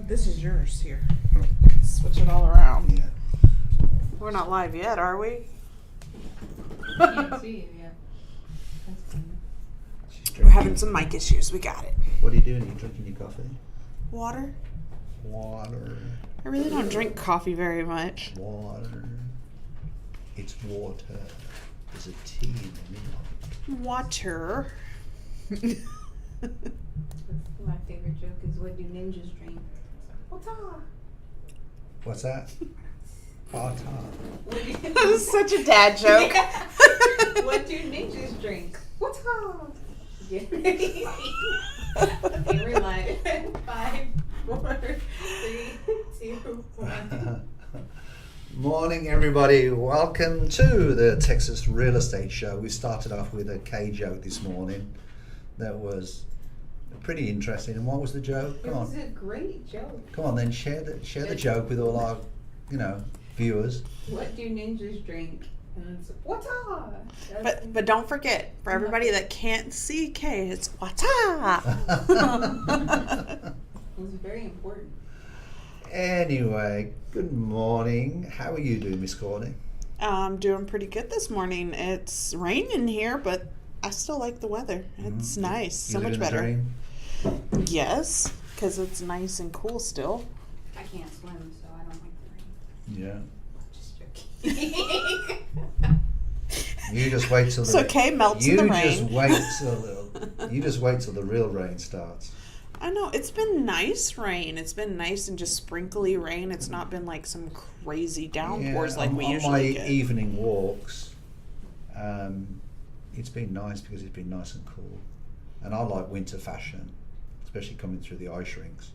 This is yours here. Switch it all around. Yeah. We're not live yet, are we? I can't see you yet. That's funny. We're having some mic issues. We got it. What are you doing? Are you drinking your coffee? Water? Water. I really don't drink coffee very much. Water. It's water. There's a T in the middle. Water. My favorite joke is, what do ninjas drink? What's up? What's that? Hot. That is such a dad joke. What do ninjas drink? What's up? Get ready. Okay, we're live. 5, 4, 3, 2, 1. Morning, everybody. Welcome to the Texas Real Estate Show. We started off with a K joke this morning. That was pretty interesting. And what was the joke? Come It on. was a great joke. Come on, then share the joke with all our, viewers. What do ninjas drink? And it's, what's up? But don't forget, for everybody that can't see K, it's what's up. It was very important. Anyway, good morning. How are you doing, Miss Courtney? I'm doing pretty good this morning. It's raining here, but I still like the weather. It's nice. So much better. Dream? Yes, because it's nice and cool still. I can't swim, so I don't like the rain. Yeah. Just joking. You just wait till the So Kay melts in the rain. You just wait till the real rain starts. I know, it's been nice rain. It's been nice and just sprinkly rain. It's not been like some crazy downpours like we usually on my get. evening walks, it's been nice because it's been nice and cool. And I like winter fashion, especially coming through the ice rinks.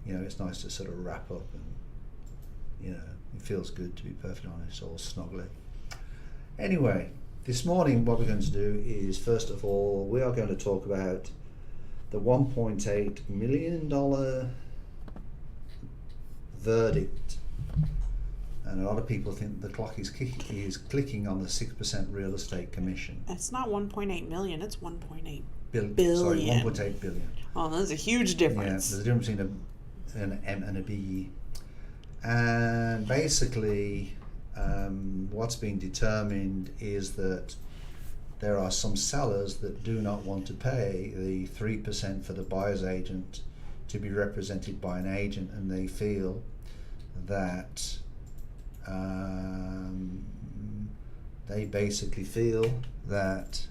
It's nice to sort of wrap up and, it feels good, to be perfectly honest, all snuggly. Anyway, this morning what we're going to do is, first of all, we are going to talk about the $1.8 million verdict. And a lot of people think the clock is clicking on the 6% real estate commission. It's not 1.8 million, it's 1.8 Sorry, billion. 1.8 billion. Oh, there's a huge difference. Yeah, there's a difference between an M and a B. And basically, what's been determined is that there are some sellers that do not want to pay the 3% for the buyer's agent to be represented by an agent, and they feel that they basically feel that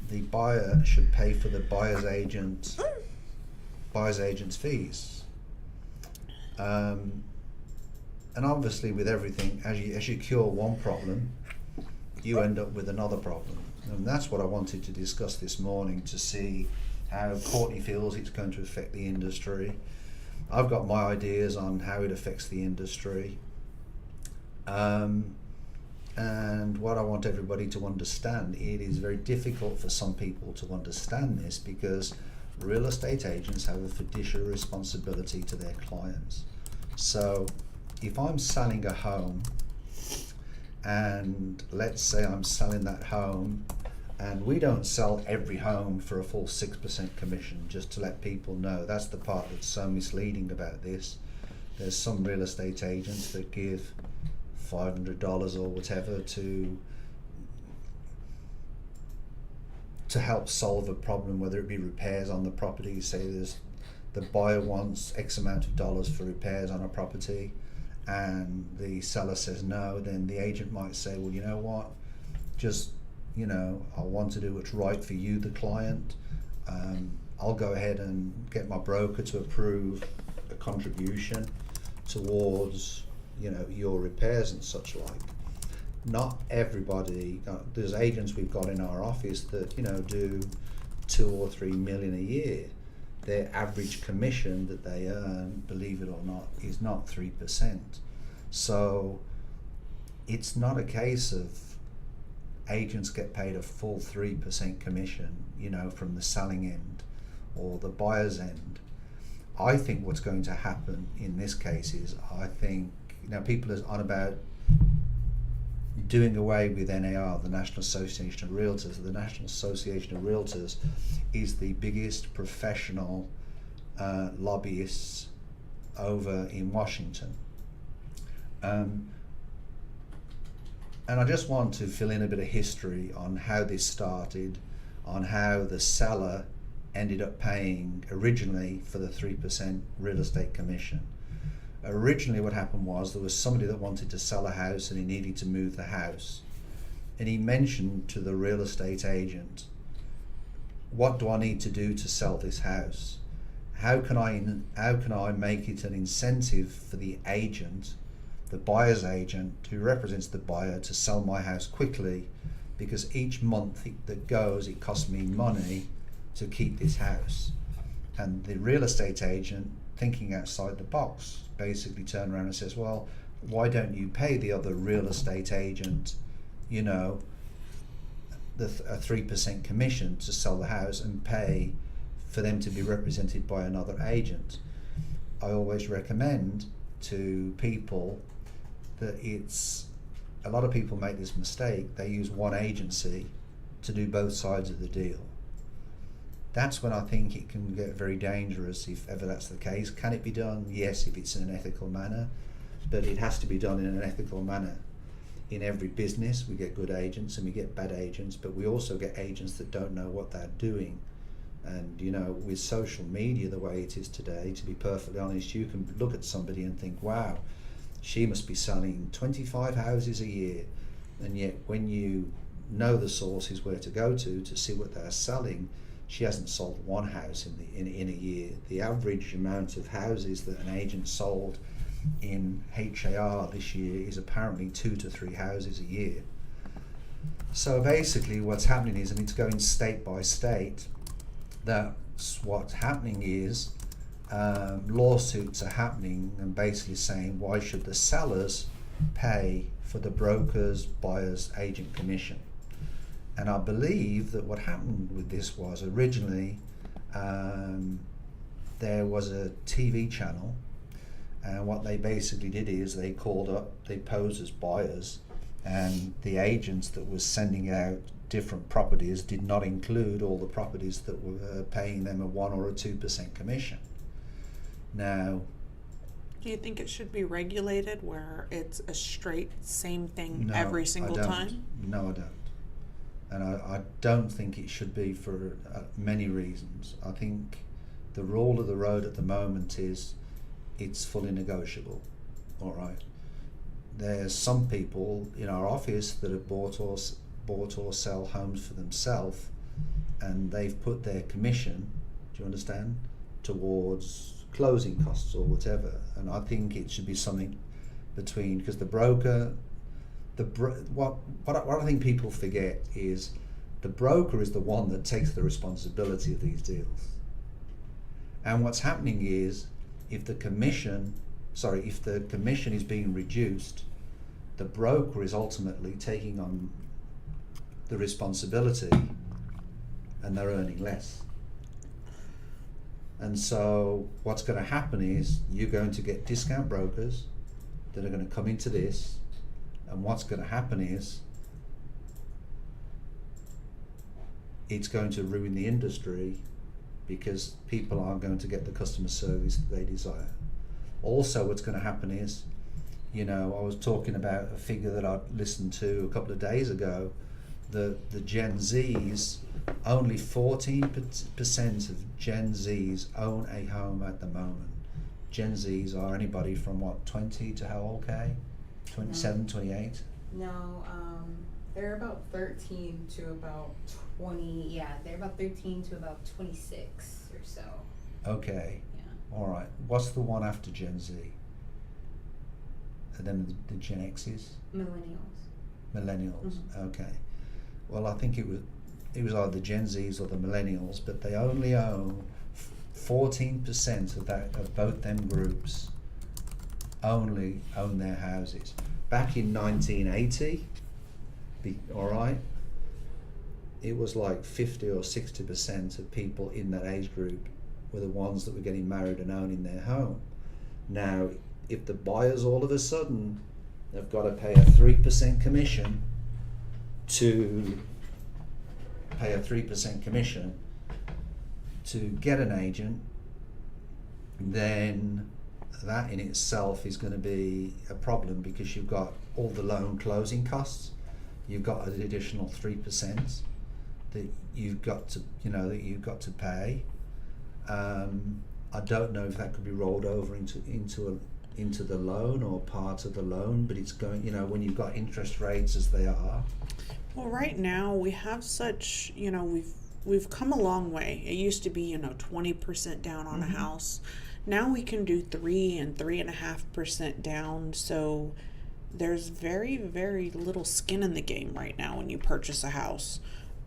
the buyer should pay for the buyer's agent's fees. And obviously, with everything, as you cure one problem, you end up with another problem. And that's what I wanted to discuss this morning, to see how Courtney feels it's going to affect the industry. I've got my ideas on how it affects the industry. And what I want everybody to understand, it is very difficult for some people to understand this, because real estate agents have a fiduciary responsibility to their clients. So if I'm selling a home, and let's say I'm selling that home, and we don't sell every home for a full 6% commission, just to let people know. That's the part that's so misleading about this. There's some real estate agents that give $500 or whatever to help solve a problem, whether it be repairs on the property. Say the buyer wants X amount of dollars for repairs on a property, and the seller says no, then the agent might say, well, you know what, just, I want to do what's right for you, the client. I'll go ahead and get my broker to approve a contribution towards, your repairs and such like. Not everybody, there's agents we've got in our office that, do 2 or 3 million a year. Their average commission that they earn, believe it or not, is not 3%. So it's not a case of agents get paid a full 3% commission, from the selling end or the buyer's end. I think what's going to happen in this case is, people are on about doing away with NAR, the National Association of Realtors. The National Association of Realtors is the biggest professional lobbyists over in Washington. And I just want to fill in a bit of history on how this started, on how the seller ended up paying originally for the 3% real estate commission. Originally what happened was there was somebody that wanted to sell a house and he needed to move the house. And he mentioned to the real estate agent, what do I need to do to sell this house? How can I make it an incentive for the agent, the buyer's agent, who represents the buyer, to sell my house quickly, because each month that goes it costs me money to keep this house. And the real estate agent, thinking outside the box, basically turned around and says, well, why don't you pay the other real estate agent, you know, a 3% commission to sell the house and pay for them to be represented by another agent? I always recommend to people that a lot of people make this mistake. They use one agency to do both sides of the deal. That's when I think it can get very dangerous, if ever that's the case. Can it be done? Yes, if it's in an ethical manner, but it has to be done in an ethical manner. In every business we get good agents and we get bad agents, but we also get agents that don't know what they're doing. And you know, with social media the way it is today, to be perfectly honest, you can look at somebody and think, wow, she must be selling 25 houses a year, and yet when you know the sources where to go to see what they're selling, she hasn't sold one house in a year. The average amount of houses that an agent sold in HAR this year is apparently 2 to 3 houses a year. So basically what's happening is, and it's going state by state, that's what's happening is lawsuits are happening and basically saying, why should the sellers pay for the broker's buyer's agent commission? And I believe that what happened with this was, originally there was a TV channel, and what they basically did is they called up, they posed as buyers, and the agents that was sending out different properties did not include all the properties that were paying them a 1 or a 2% commission. Now, do you think it should be regulated where it's a straight same thing no, every single time? No, I don't. And I don't think it should be, for many reasons. I think the rule of the road at the moment is it's fully negotiable. All right. There's some people in our office that have bought or sell homes for themselves, and they've put their commission, do you understand, towards closing costs or whatever. And I think it should be something between, because the broker, what I think people forget is the broker is the one that takes the responsibility of these deals. And what's happening is, if the commission is being reduced, the broker is ultimately taking on the responsibility, and they're earning less. And so what's going to happen is, you're going to get discount brokers that are going to come into this, and what's going to happen is it's going to ruin the industry, because people aren't going to get the customer service that they desire. Also, what's going to happen is, you know, I was talking about a figure that I listened to a couple of days ago. The Gen Zs, only 14% of Gen Zs own a home at the moment. Gen Zs are anybody from what, 20 to how old, Kay? 27, 28? No, they're about 13 to about 20. Yeah, they're about 13 to about 26 or so. Okay. Yeah. All right. What's the one after Gen Z? And then the Gen Xs? Millennials. Okay. Well, I think it was either the Gen Zs or the Millennials, but they only own 14% of both them groups only own their houses. Back in 1980, all right, it was like 50 or 60% of people in that age group were the ones that were getting married and owning their home. Now, if the buyers all of a sudden have got to pay a 3% commission to get an agent, then that in itself is going to be a problem, because you've got all the loan closing costs, you've got an additional 3% that you've got to pay. I don't know if that could be rolled over into the loan or part of the loan, but it's going, when you've got interest rates as they are. Well, right now we have such, we've come a long way. It used to be, 20% down on a house. Now we can do 3 and 3.5% down. So there's very, very little skin in the game right now when you purchase a house.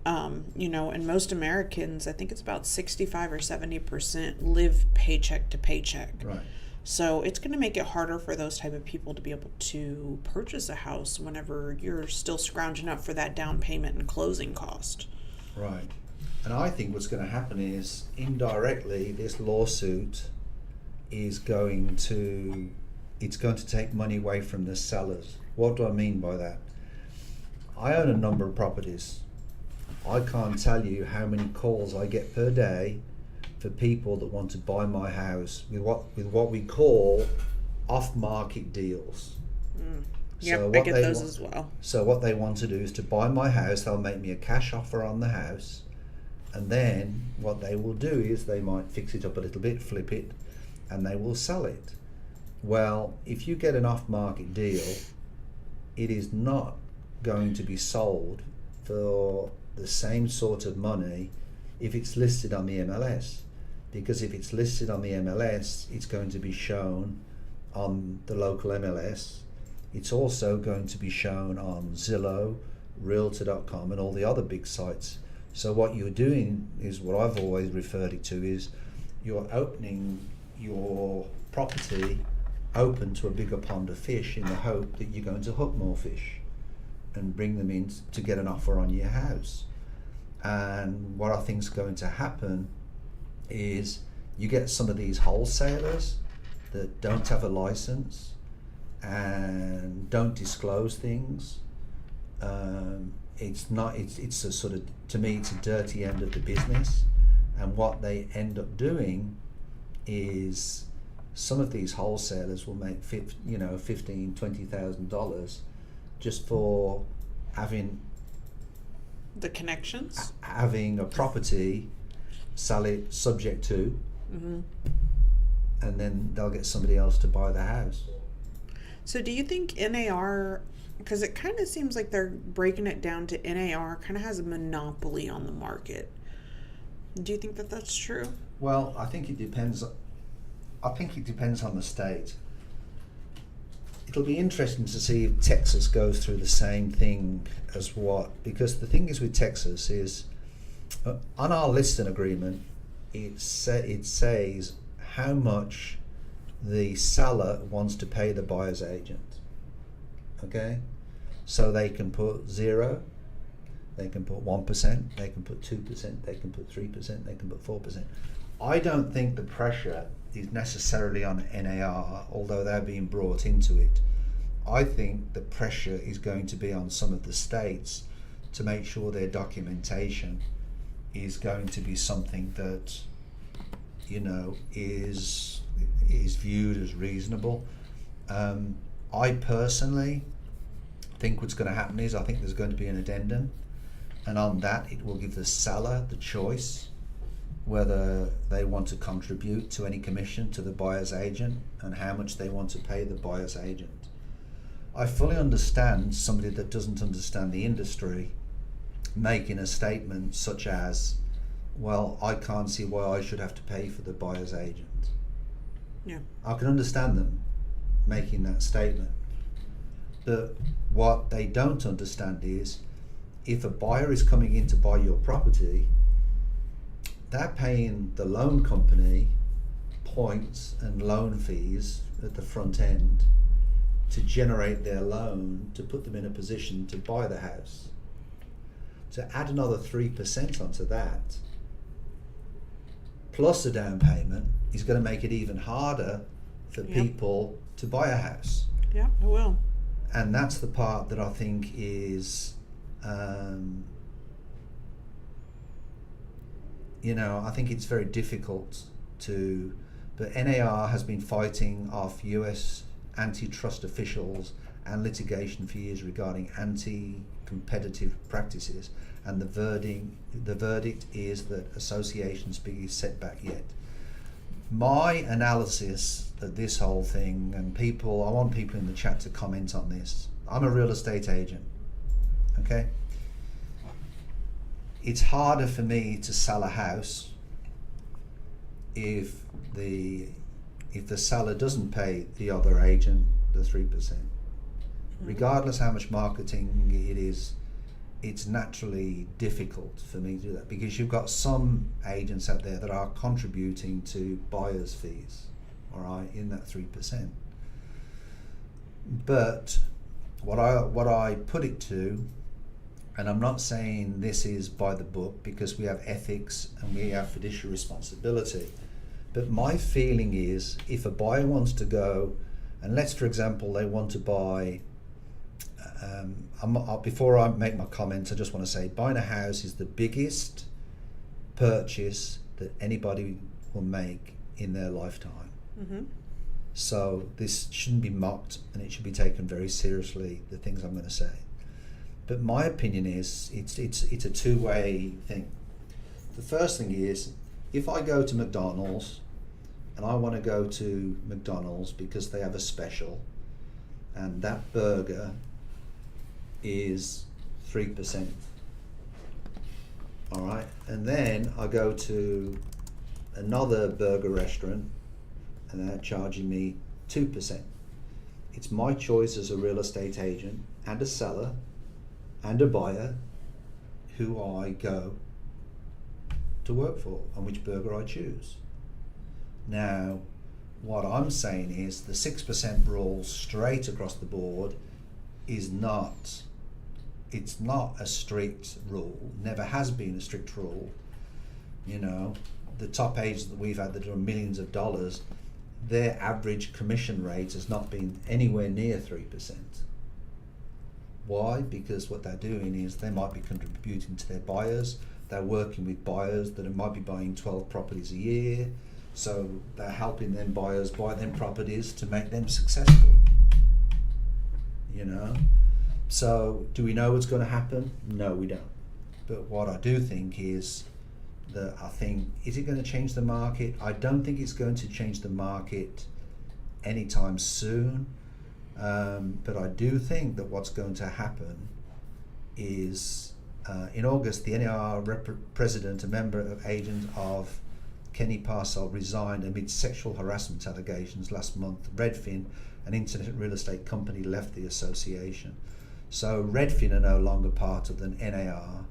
And most Americans, I think it's about 65 or 70% live paycheck to paycheck. Right. So it's going to make it harder for those type of people to be able to purchase a house whenever you're still scrounging up for that down payment and closing cost. Right. And I think what's going to happen is, indirectly, this lawsuit is going to take money away from the sellers. What do I mean by that? I own a number of properties. I can't tell you how many calls I get per day for people that want to buy my house with what we call off-market deals. Yep, So I get those as well. So what they want to do is to buy my house. They'll make me a cash offer on the house, and then what they will do is they might fix it up a little bit, flip it, and they will sell it. Well, if you get an off-market deal, it is not going to be sold for the same sort of money if it's listed on the MLS, because if it's listed on the MLS, it's going to be shown on the local MLS. It's also going to be shown on Zillow, Realtor.com, and all the other big sites. So what you're doing is what I've always referred it to is, you're opening your property open to a bigger pond of fish, in the hope that you're going to hook more fish and bring them in to get an offer on your house. And what I think is going to happen is, you get some of these wholesalers that don't have a license and don't disclose things. It's a sort of, to me, it's a dirty end of the business. And what they end up doing is, some of these wholesalers will make $15,000-$20,000 just for having a property, sell it subject to, and then they'll get somebody else to buy the house. So do you think NAR, because it kind of seems like they're breaking it down to NAR kind of has a monopoly on the market. Do you think that that's true? Well, I think it depends on the state. It'll be interesting to see if Texas goes through the same thing as because the thing is with Texas is, on our listing agreement, it says how much the seller wants to pay the buyer's agent. Okay? So they can put 0, they can put 1%, they can put 2%, they can put 3%, they can put 4%. I don't think the pressure is necessarily on NAR, although they're being brought into it. I think the pressure is going to be on some of the states to make sure their documentation is going to be something that, is viewed as reasonable. I personally think what's going to happen is, I think there's going to be an addendum, and on that it will give the seller the choice whether they want to contribute to any commission to the buyer's agent and how much they want to pay the buyer's agent. I fully understand somebody that doesn't understand the industry making a statement such as, well, I can't see why I should have to pay for the buyer's agent. Yeah. I can understand them making that statement. But what they don't understand is, if a buyer is coming in to buy your property, they're paying the loan company points and loan fees at the front end to generate their loan, to put them in a position to buy the house. To add another 3% onto that, plus a down payment, is going to make it even harder for people to buy a house. Yeah, it will. And that's the part that I think is, I think it's very difficult to But NAR has been fighting off US antitrust officials and litigation for years regarding anti-competitive practices, and the verdict is that association's biggest setback yet. My analysis of this whole thing, and I want people in the chat to comment on this. I'm a real estate agent, okay? It's harder for me to sell a house if the seller doesn't pay the other agent the 3%. Regardless how much marketing it is, it's naturally difficult for me to do that, because you've got some agents out there that are contributing to buyers' fees, all right, in that 3%. But what I put it to, and I'm not saying this is by the book, because we have ethics and we have fiduciary responsibility, but my feeling is, if a buyer wants to go, and let's, for example, they want to buy, before I make my comments, I just want to say buying a house is the biggest purchase that anybody will make in their lifetime. Mm-hmm. So this shouldn't be mocked, and it should be taken very seriously, the things I'm going to say. But my opinion is it's a two-way thing. The first thing is, if I go to McDonald's and I want to go to McDonald's because they have a special, and that burger is 3%, all right, and then I go to another burger restaurant and they're charging me 2%. It's my choice as a real estate agent and a seller and a buyer who I go to work for and which burger I choose. Now, what I'm saying is the 6% rule straight across the board is not, it's not a strict rule, never has been a strict rule. You know, the top agents that we've had that are millions of dollars, their average commission rate has not been anywhere near 3%. Why? Because what they're doing is they might be contributing to their buyers. They're working with buyers that might be buying 12 properties a year. So they're helping them buyers buy them properties to make them successful. You know? So do we know what's going to happen? No, we don't. But what I do think is that is it going to change the market? I don't think it's going to change the market anytime soon. But I do think that what's going to happen is in August, the NAR president, a member of agent of Kenny Parcell, resigned amid sexual harassment allegations last month. Redfin, an internet real estate company, left the association. So Redfin are no longer part of the NAR.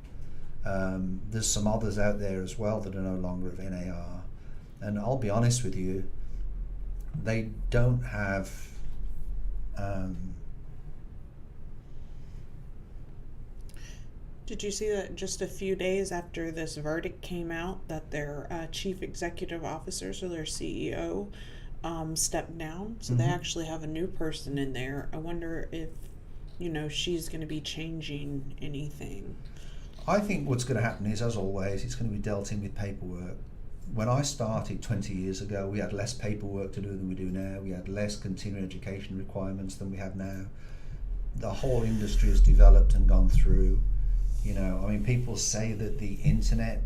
There's some others out there as well that are no longer of NAR. And I'll be honest with you, they don't have Did you see that just a few days after this verdict came out that their chief executive officer, so their CEO, stepped down? So they actually have a new person in there. I wonder if, she's going to be changing anything. I think what's going to happen is, as always, it's going to be dealt in with paperwork. When I started 20 years ago, we had less paperwork to do than we do now. We had less continuing education requirements than we have now. The whole industry has developed and gone through. People say that the internet,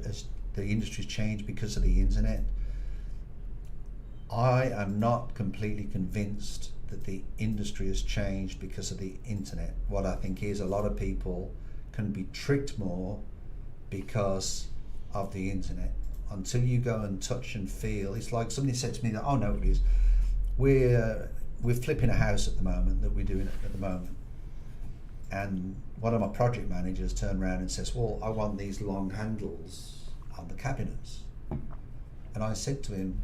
as the industry's changed because of the internet. I am not completely convinced that the industry has changed because of the internet. What I think is a lot of people can be tricked more because of the internet. Until you go and touch and feel, it's like somebody said to me that, oh no, it is. We're flipping a house at the moment that we're doing at the moment. And one of my project managers turned around and says, well, I want these long handles on the cabinets. And I said to him,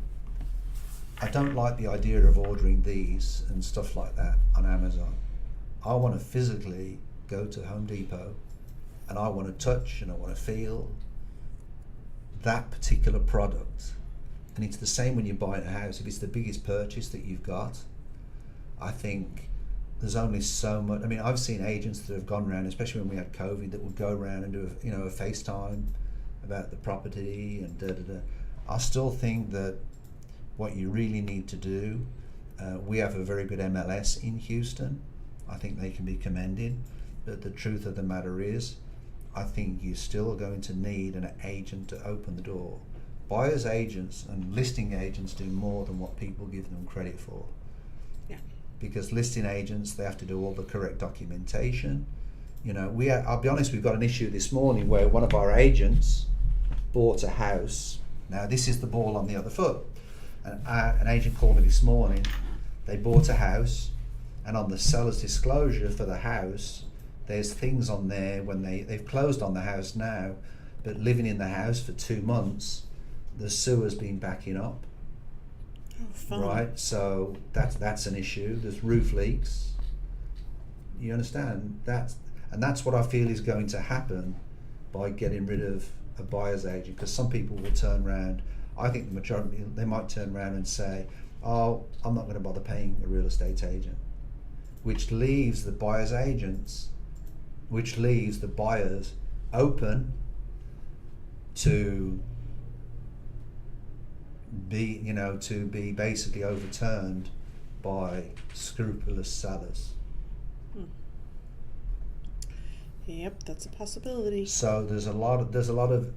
I don't like the idea of ordering these and stuff like that on Amazon. I want to physically go to Home Depot and I want to touch and I want to feel that particular product. And it's the same when you're buying a house. If it's the biggest purchase that you've got, I think there's only so much. I've seen agents that have gone around, especially when we had COVID, that would go around and do a FaceTime about the property and I still think that what you really need to do, we have a very good MLS in Houston. I think they can be commended. But the truth of the matter is, I think you still are going to need an agent to open the door. Buyers agents and listing agents do more than what people give them credit for. Yeah. Because listing agents, they have to do all the correct documentation. You know, I'll be honest, we've got an issue this morning where one of our agents bought a house. Now this is the ball on the other foot. An agent called me this morning. They bought a house, and on the seller's disclosure for the house, there's things on there when they've closed on the house now, but living in the house for 2 months, the sewer's been backing up. Oh, fun. Right, so that's an issue. There's roof leaks. You understand? That's what I feel is going to happen by getting rid of a buyer's agent, because some people will turn around. I think the majority, they might turn around and say, oh, I'm not going to bother paying a real estate agent, which leaves the buyer's agents, which leaves the buyers open to be basically overturned by scrupulous sellers. Yep, that's a possibility. So there's a lot of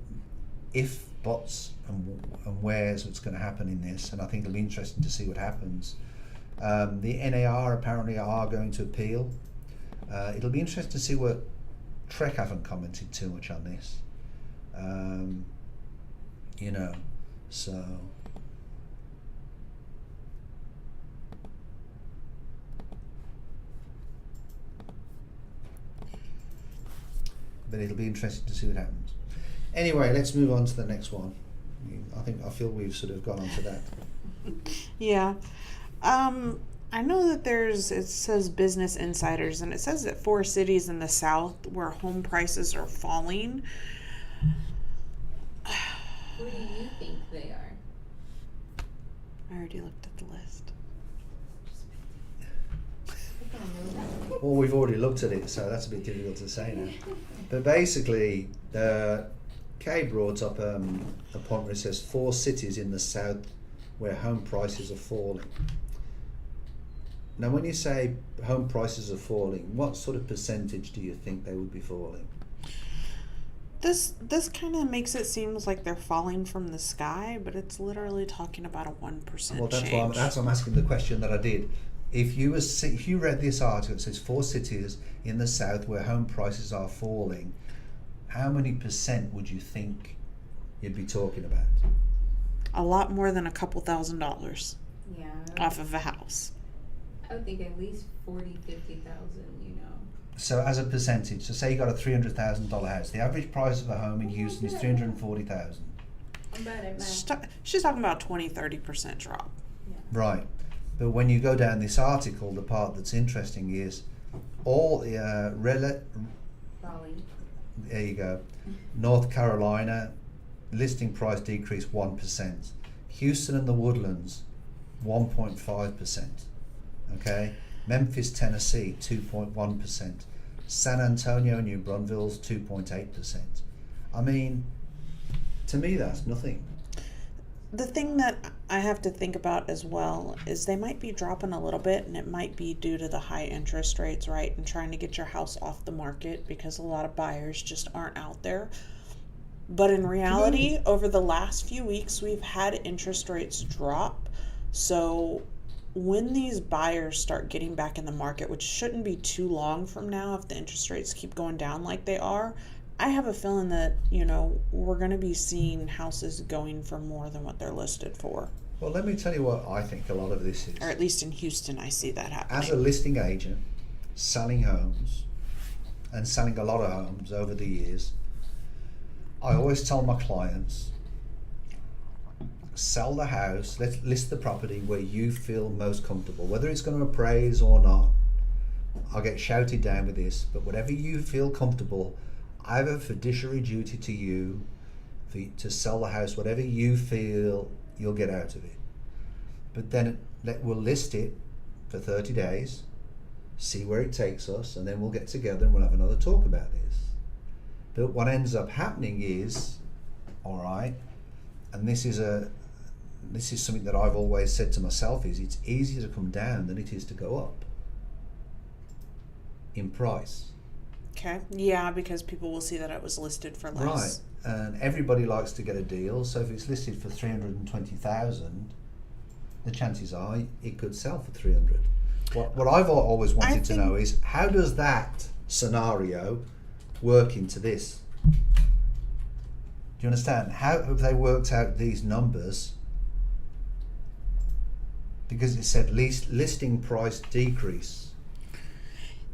if, buts, and where's what's going to happen in this, and I think it'll be interesting to see what happens. The NAR apparently are going to appeal. It'll be interesting to see what Trek haven't commented too much on this. So. But it'll be interesting to see what happens. Anyway, let's move on to the next one. I feel we've sort of gone on to that. Yeah. I know that it says Business Insiders, and it says that 4 cities in the South where home prices are falling. Who do you think they are? I already looked at the list. Well, we've already looked at it, so that's a bit difficult to say now. But basically, Kay brought up a point where it says 4 cities in the South where home prices are falling. Now, when you say home prices are falling, what sort of percentage do you think they would be falling? This kind of makes it seem like they're falling from the sky, but it's literally talking about a 1% Well, change. that's why I'm asking the question that I did. If you read this article, it says 4 cities in the South where home prices are falling, how many percent would you think you'd be talking about? A lot more than a couple $1,000s Yeah. off of a house. I would think at least 40, 50,000, So as a percentage, so say you got a $300,000 house, the average price of a home in Houston is $340,000. I'm bad at math. She's talking about 20-30% drop. Yeah. Right. But when you go down this article, the part that's interesting is all the Raleigh. there you go. North Carolina, listing price decreased 1%. Houston and the Woodlands, 1.5%. Okay. Memphis, Tennessee, 2.1%. San Antonio, New Braunfels, 2.8%. I mean, to me, that's nothing. The thing that I have to think about as well is they might be dropping a little bit, and it might be due to the high interest rates, right? And trying to get your house off the market because a lot of buyers just aren't out there. But in reality, over the last few weeks, we've had interest rates drop. So when these buyers start getting back in the market, which shouldn't be too long from now if the interest rates keep going down like they are, I have a feeling that, we're going to be seeing houses going for more than what they're listed for. Well, let me tell you what I think a lot of this is. Or at least in Houston, I see that happening. As a listing agent, selling homes, and selling a lot of homes over the years, I always tell my clients, sell the house, let's list the property where you feel most comfortable. Whether it's going to appraise or not, I'll get shouted down with this, but whatever you feel comfortable, I have a fiduciary duty to you to sell the house, whatever you feel you'll get out of it. But then we'll list it for 30 days, see where it takes us, and then we'll get together and we'll have another talk about this. But what ends up happening is, all right, and this is this is something that I've always said to myself, is it's easier to come down than it is to go up in price. Okay. Yeah, because people will see that it was listed for less. Right. And everybody likes to get a deal, so if it's listed for 320,000, the chances are it could sell for 300. What I've always wanted to know is, how does that scenario work into this? Do you understand? How have they worked out these numbers? Because it said listing price decrease.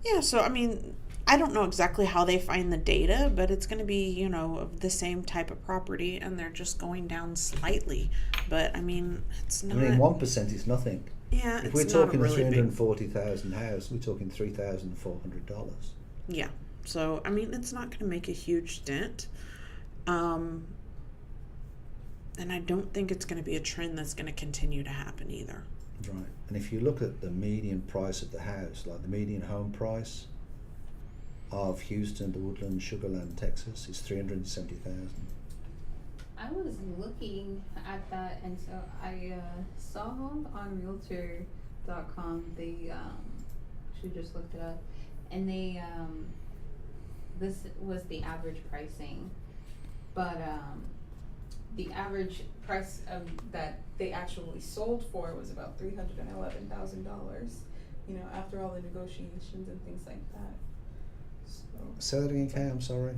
Yeah, so I mean, I don't know exactly how they find the data, but it's going to be, you know, of the same type of property, and they're just going down slightly. But I mean, it's not. I mean, 1% is nothing. Yeah, if we're it's not talking a a really big. 340,000 house, we're talking $3,400. Yeah, so I mean, it's not going to make a huge dent, and I don't think it's going to be a trend that's going to continue to happen either. Right, and if you look at the median price of the house, like the median home price of Houston, the Woodland, Sugarland, Texas, is $370,000. I was looking at that, and so I saw on Realtor.com. They she just looked it up, and they this was the average pricing, but the average price of that they actually sold for was about $311,000. You know, after all the negotiations and things like that. Say that again, Kay, I'm sorry.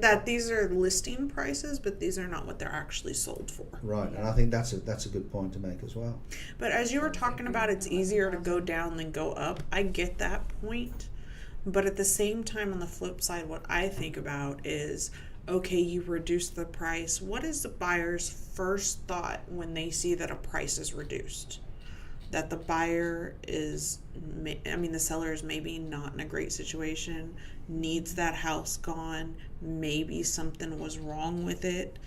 That these are listing prices, but these are not what they're actually sold for. Right, and I think that's a good point to make as well. But as you were talking about, it's easier to go down than go up. I get that point. But at the same time, on the flip side, what I think about is, okay, you reduce the price. What is the buyer's first thought when they see that a price is reduced? That the buyer is, the seller is maybe not in a great situation, needs that house gone, maybe something was wrong with it.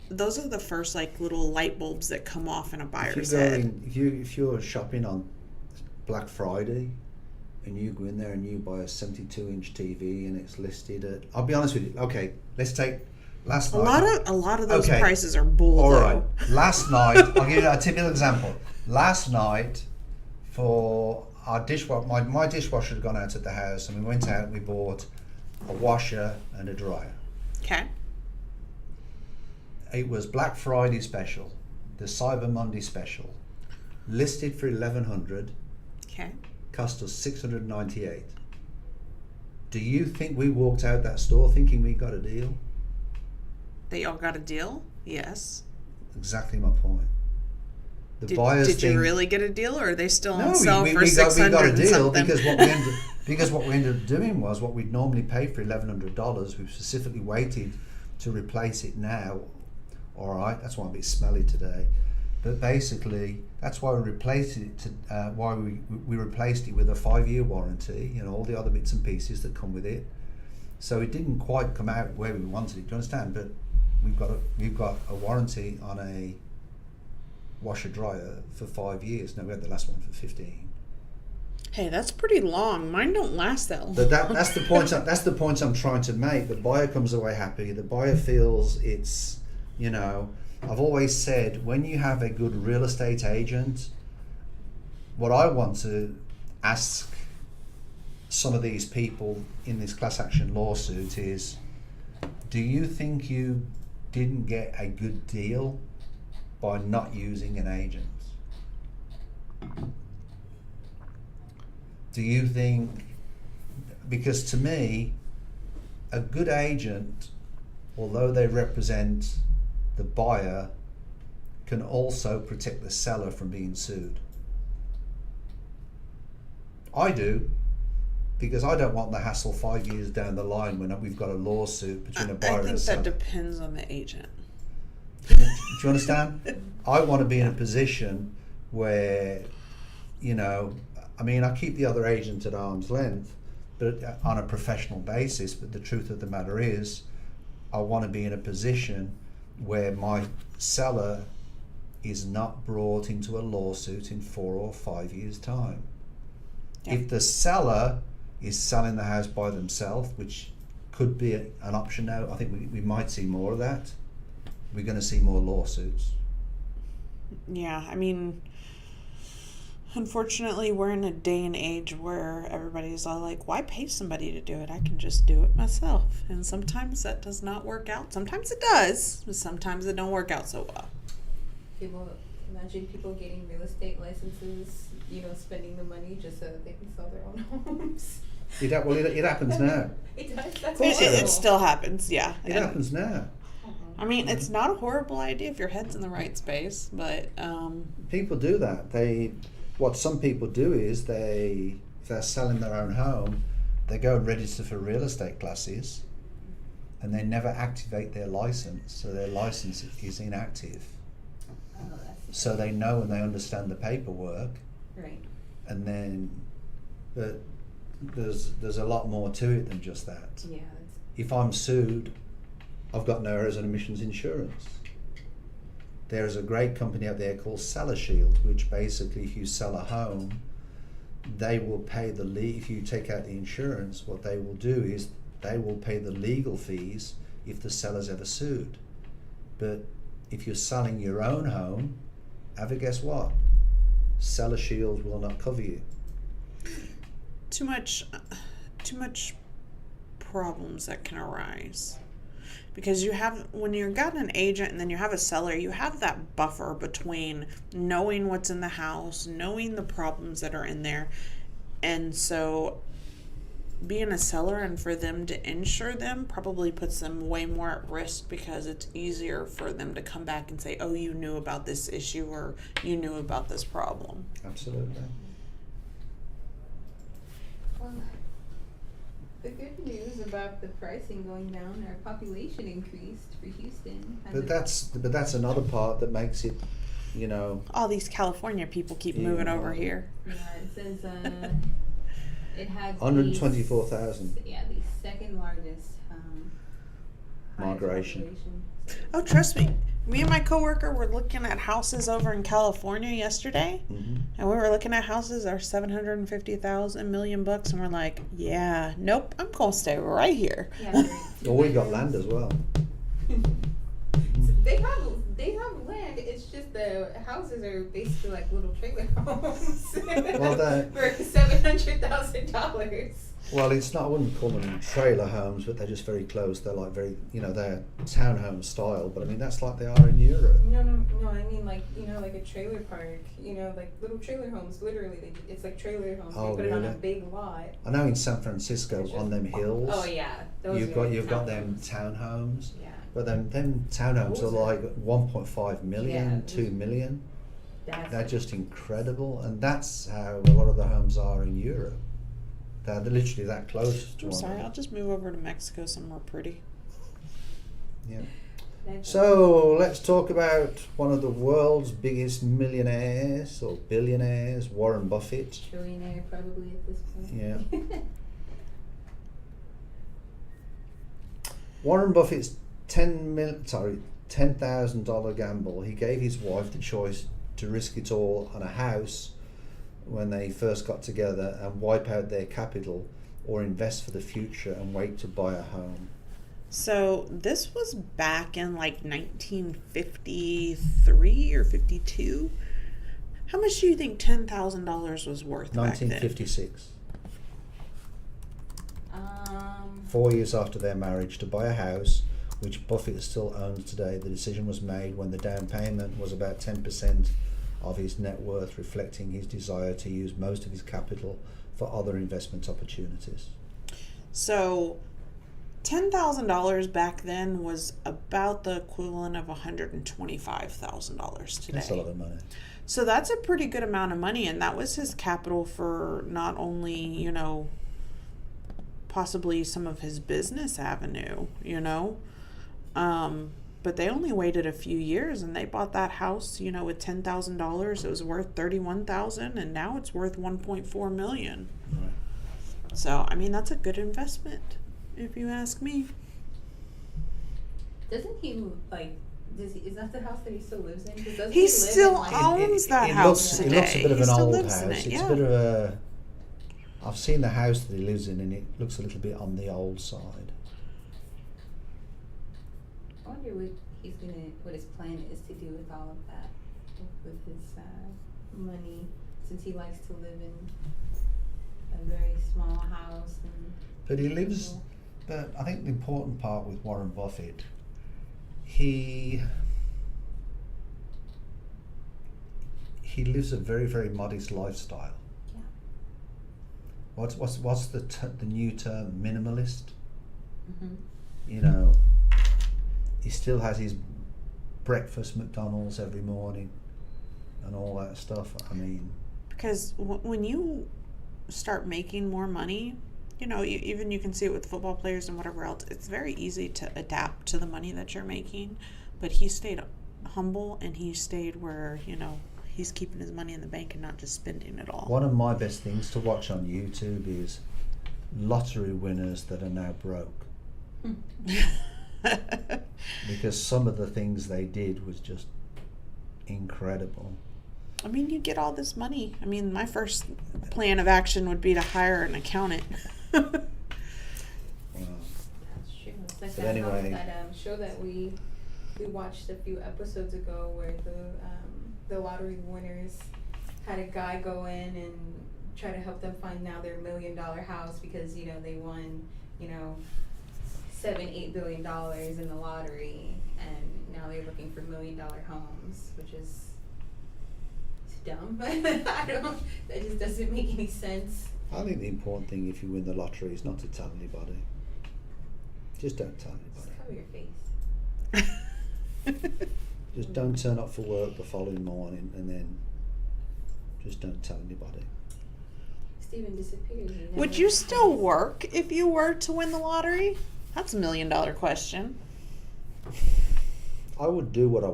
Those are the first little light bulbs that come off in a buyer's head. If you're shopping on Black Friday and you go in there and you buy a 72-inch TV and it's listed at, I'll be honest with you, okay, let's take last night. A lot of those prices are bull. All right, last night, I'll give you a typical example. Last night, for our dishwasher, my dishwasher had gone out at the house, and we went out and we bought a washer and a dryer. Okay. It was Black Friday special, the Cyber Monday special, listed for $1,100. Okay. Cost us $698. Do you think we walked out that store thinking we got a deal? They all got a deal? Yes. Exactly my point. Did you really get a deal, or are they still on sale for we $600 got a deal something? because what we ended up doing was what we'd normally pay for $1,100. We specifically waited to replace it now. All right, that's why I'm a bit smelly today. But basically, that's why we replaced it. We replaced it with a 5-year warranty and all the other bits and pieces that come with it. So it didn't quite come out where we wanted it. Do you understand? But we've got a warranty on a washer dryer for 5 years. Now we had the last one for 15. Hey, that's pretty long. Mine don't last that long. But that's the point. That's the point I'm trying to make. The buyer comes away happy. The buyer feels it's, you know. I've always said, when you have a good real estate agent, what I want to ask some of these people in this class action lawsuit is, do you think you didn't get a good deal by not using an agent? Do you think, because to me, a good agent, although they represent the buyer, can also protect the seller from being sued. I do, because I don't want the hassle 5 years down the line when we've got a lawsuit between a buyer and a seller. I think that depends on the agent. Do you understand? I want to be in a position where, you know, I mean, I keep the other agent at arm's length, but on a professional basis. But the truth of the matter is, I want to be in a position where my seller is not brought into a lawsuit in 4 or 5 years' time. Yeah. If the seller is selling the house by themselves, which could be an option now, I think we might see more of that. We're going to see more lawsuits. Yeah, I mean, unfortunately, we're in a day and age where everybody's all like, why pay somebody to do it? I can just do it myself. And sometimes that does not work out. Sometimes it does, but sometimes it don't work out so well. Imagine people getting real estate licenses, spending the money just so that they can sell their own homes. It happens now. It does. That's It still happens, yeah. It happens now. I mean, it's not a horrible idea if your head's in the right space, but people do that. What some people do is if they're selling their own home, they go and register for real estate classes, and they never activate their license, so their license is inactive. Oh, so they know and they understand the paperwork, right? And then, but there's a lot more to it than just that. Yeah. If I'm sued, I've got no errors and omissions insurance. There is a great company out there called Seller Shield, which basically, if you sell a home, they will pay if you take out the insurance, what they will do is they will pay the legal fees if the seller's ever sued. But if you're selling your own home, guess what? Seller Shield will not cover you. too much problems that can arise. Because when you've got an agent and then you have a seller, you have that buffer between knowing what's in the house, knowing the problems that are in there. And so being a seller and for them to insure them probably puts them way more at risk, because it's easier for them to come back and say, oh, you knew about this issue or you knew about this problem. Absolutely. Well, the good news about the pricing going down, our population increased for Houston. But that's another part that makes it, All these California people keep moving over here. Yeah, it says it had 124,000. Yeah, the second largest migration. Oh, trust me. Me and my coworker were looking at houses over in California yesterday, and we were looking at houses that are $750,000 million bucks, and we're like, yeah, nope, I'm gonna stay right here. Yeah, Well, we got land as well. They have land. It's just the houses are basically like little trailer homes. Well, for $700,000. Well, it's not. I wouldn't call them trailer homes, but they're just very close. They're like they're townhome style. But I mean, that's like they are in Europe. No. I mean, like a trailer park. Like little trailer homes. Literally, it's like trailer homes. Oh, they put it on really? a big lot. I know in San Francisco on them hills. Oh yeah, You've got them townhomes. Yeah. But them townhomes are like 1.5 million, 2 million. They're just incredible, and that's how a lot of the homes are in Europe. They're literally that close to I'm one sorry, another. I'll just move over to Mexico somewhere pretty. Yeah. So let's talk about one of the world's biggest millionaires or billionaires, Warren Buffett. Trillionaire probably at this point. Yeah. Warren Buffett's $10,000 gamble. He gave his wife the choice to risk it all on a house when they first got together and wipe out their capital, or invest for the future and wait to buy a home. So this was back in like 1953 or 52. How much do you think $10,000 was worth back then? 1956. 4 years after their marriage, to buy a house which Buffett still owns today. The decision was made when the down payment was about 10% of his net worth, reflecting his desire to use most of his capital for other investment opportunities. So $10,000 back then was about the equivalent of $125,000 today. That's a lot of money. So that's a pretty good amount of money, and that was his capital for not only, possibly some of his business avenue, but they only waited a few years and they bought that house, with $10,000. It was worth $31,000, and now it's worth $1.4 million. Right. So, I mean, that's a good investment, if you ask me. Doesn't he is that the house that he still lives in? He still owns that house today. It looks a bit of an old house. It's a bit of a... I've seen the house that he lives in, and it looks a little bit on the old side. I wonder what his plan is to do with all of that. with his money, since he likes to live in a very small house. But he lives. But I think the important part with Warren Buffett, he lives a very, very modest lifestyle. Yeah. What's the new term? Minimalist. Mm-hmm. You know, he still has his breakfast McDonald's every morning and all that stuff. I mean, because when you start making more money, you know, even you can see it with football players and whatever else, it's very easy to adapt to the money that you're making. But he stayed humble, and he stayed where, you know, he's keeping his money in the bank and not just spending it all. one of my best things to watch on YouTube is lottery winners that are now broke. Because some of the things they did was just incredible. I mean, you get all this money. I mean, my first plan of action would be to hire an accountant. Wow. That's true. It's like But that, anyway. that show that we watched a few episodes ago, where the lottery winners had a guy go in and try to help them find now their $1 million house, because, you know, they won, you know, $7-8 billion in the lottery, and now they're looking for $1 million homes, which is dumb. That just doesn't make any sense. I think the important thing if you win the lottery is not to tell anybody. Just don't tell Just anybody. cover your face. Just don't turn up for work the following morning and then just don't tell anybody. Steven disappears. Would you still work if you were to win the lottery? That's $1 million question. I would do what I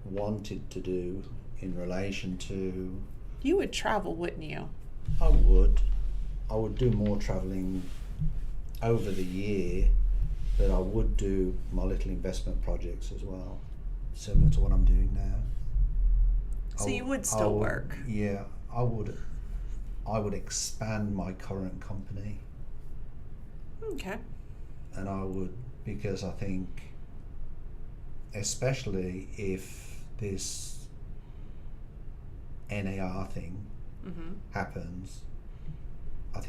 wanted to do in relation to. You would travel, wouldn't you? I would do more travelling over the year, but I would do my little investment projects as well, similar to what I'm doing now. So you would still work? Yeah, I would expand my current company. Okay. And I would, because I think, especially if this NAR thing happens, I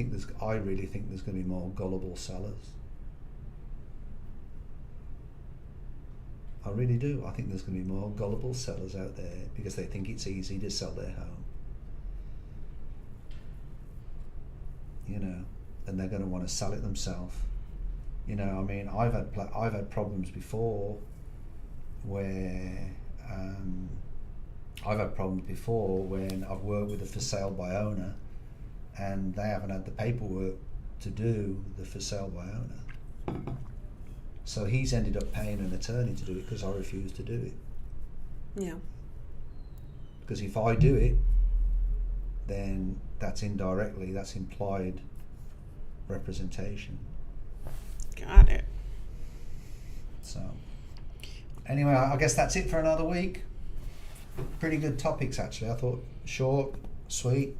really think there's going to be more gullible sellers. I really do. I think there's going to be more gullible sellers out there because they think it's easy to sell their home. You know, and they're going to want to sell it themselves. You know, I mean, I've had problems before where when I've worked with a for sale by owner and they haven't had the paperwork to do the for sale by owner. So he's ended up paying an attorney to do it because I refused to do it. Yeah. Because if I do it, then that's implied representation. Got it. So, anyway, I guess that's it for another week. Pretty good topics, actually. I thought short, sweet.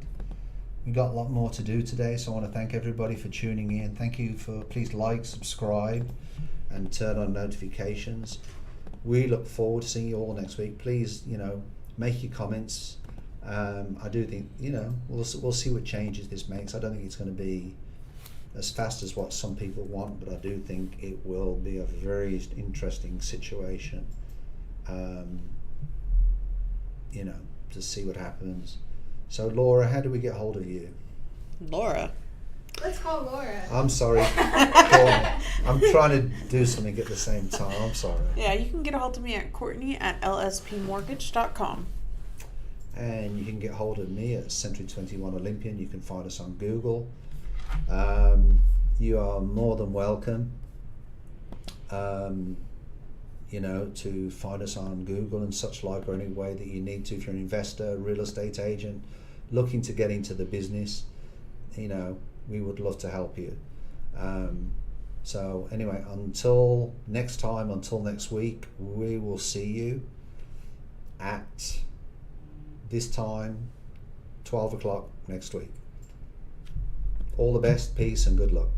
We got a lot more to do today, so I want to thank everybody for tuning in. Thank you please like, subscribe, and turn on notifications. We look forward to seeing you all next week. Please, make your comments. I do think, we'll see what changes this makes. I don't think it's going to be as fast as what some people want, but I do think it will be a very interesting situation, to see what happens. So Laura, how do we get hold of you? Laura. Let's call Laura. I'm sorry. I'm trying to do something at the same time. I'm sorry. Yeah, you can get a hold of me at Courtney@lspmortgage.com. And you can get hold of me at Century 21 Olympian. You can find us on Google. You are more than welcome, to find us on Google and such like, or any way that you need to. If you're an investor, real estate agent, looking to get into the business, we would love to help you. So anyway, until next week, we will see you at this time, 12 o'clock next week. All the best, peace, and good luck.